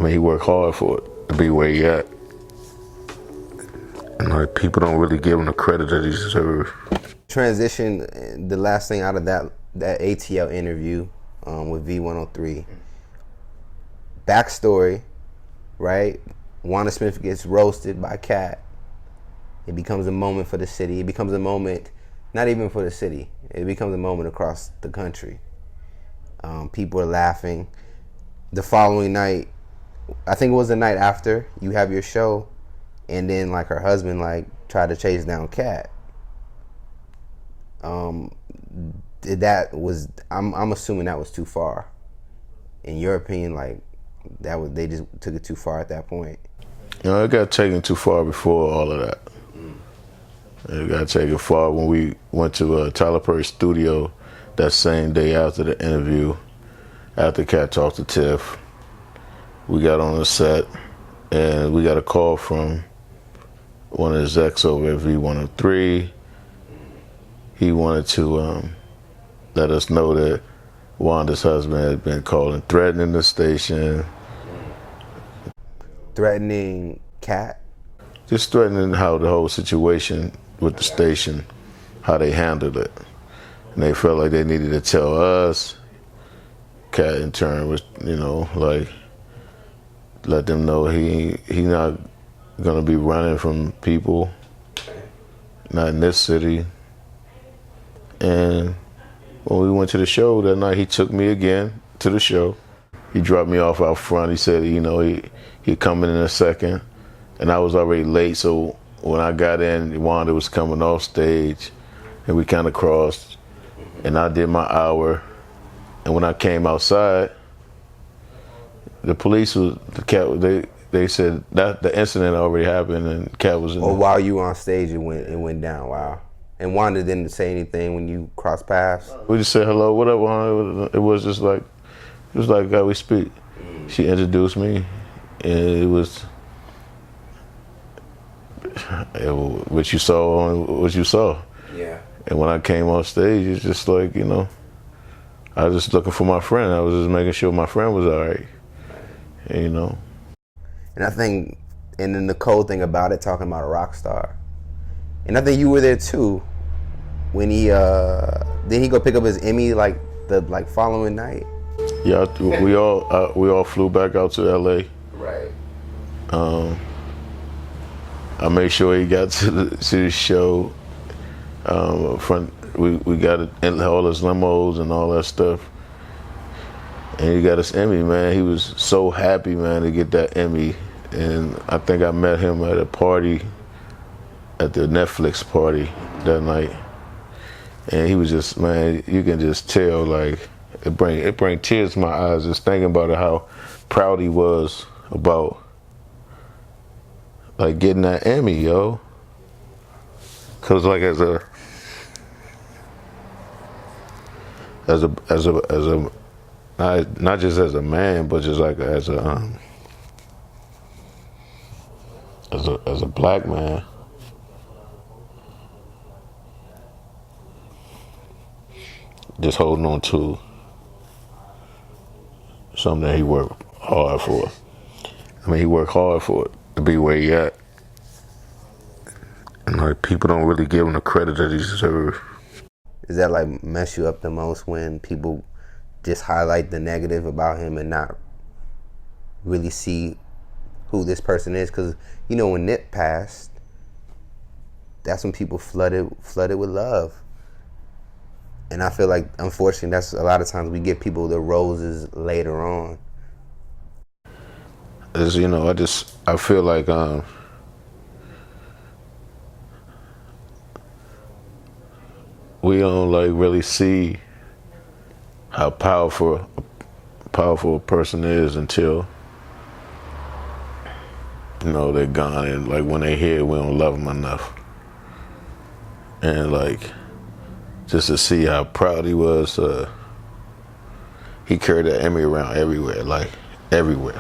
mean, he worked hard for it to be where he at. And like, people don't really give him the credit that he deserves. Transition, the last thing out of that ATL interview with V103. Backstory, right? Wanda Smith gets roasted by Katt. It becomes a moment for the city. It becomes a moment, not even for the city. It becomes a moment across the country. People are laughing. The following night, I think it was the night after, you have your show, and then like her husband like tried to chase down Katt. I'm assuming that was too far. In your opinion, like they just took it too far at that point. You know, it got taken too far before all of that. It got taken far when we went to Tyler Perry's studio that same day after the interview, after Katt talked to Tiff. We got on the set, and we got a call from one of his execs over at V103. He wanted to let us know that Wanda's husband had been calling, threatening the station. Threatening Katt? Just threatening how the whole situation with the station, how they handled it. And they felt like they needed to tell us. Katt in turn was, you know, like, let them know he not gonna be running from people, not in this city. And when we went to the show that night, he took me again to the show. He dropped me off out front. He said, you know, he'd come in a second. And I was already late, so when I got in, Wanda was coming off stage, and we kind of crossed. And I did my hour. And when I came outside, the police was, they said that the incident already happened, and Katt was in Or while you were on stage, it went down. Wow. And Wanda didn't say anything when you crossed paths? We just said, hello, what up, Wanda? It was just like, how we speak. She introduced me, and it was what you saw on what you saw. Yeah. And when I came on stage, it's just like, you know, I was just looking for my friend. I was just making sure my friend was all right. And, you know. And I think, and then the cold thing about it, talking about a rock star. And I think you were there too, when he did he go pick up his Emmy the following night? Yeah, we all flew back out to LA. Right. I made sure he got to the show. We got it in all his limos and all that stuff. And he got his Emmy, man. He was so happy, man, to get that Emmy. And I think I met him at a party, at the Netflix party that night. And he was just, man, you can just tell, like, it bring tears to my eyes just thinking about it, how proud he was about, like, getting that Emmy, yo. Cause like as a not just as a man, but just like as a black man, just holding on to something that he worked hard for. I mean, he worked hard for it to be where he at. And like, people don't really give him the credit that he deserves. Does that like mess you up the most when people just highlight the negative about him and not really see who this person is? Because, you know, when Nip passed, that's when people flooded with love. And I feel like, unfortunately, that's a lot of times we give people the roses later on. As you know, I feel like we don't like really see how powerful a person is until, you know, they're gone. And like when they're here, we don't love them enough. And like, just to see how proud he was, he carried that Emmy around everywhere, like everywhere.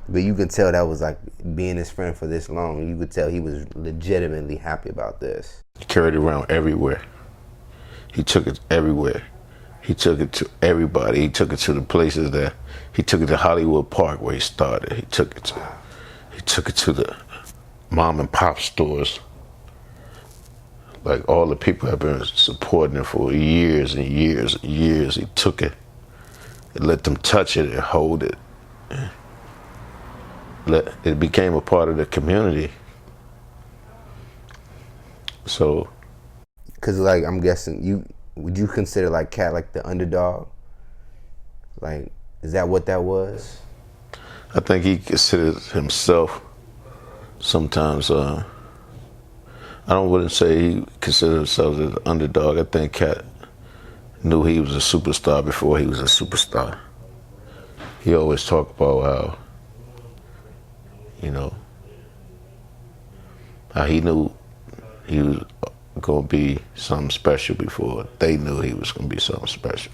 But you can tell that was like being his friend for this long. You could tell he was legitimately happy about this. He carried it around everywhere. He took it everywhere. He took it to everybody. He took it to the places that he took it to Hollywood Park where he started. He took it to the mom and pop stores. Like all the people have been supporting him for years and years and years. He took it and let them touch it and hold it. It became a part of the community. So, because like I'm guessing would you consider like Katt like the underdog? Like, is that what that was? I think he considers himself sometimes. Wouldn't say he considered himself as an underdog. I think Katt knew he was a superstar before he was a superstar. He always talked about how, how he knew he was going to be something special before they knew he was going to be something special.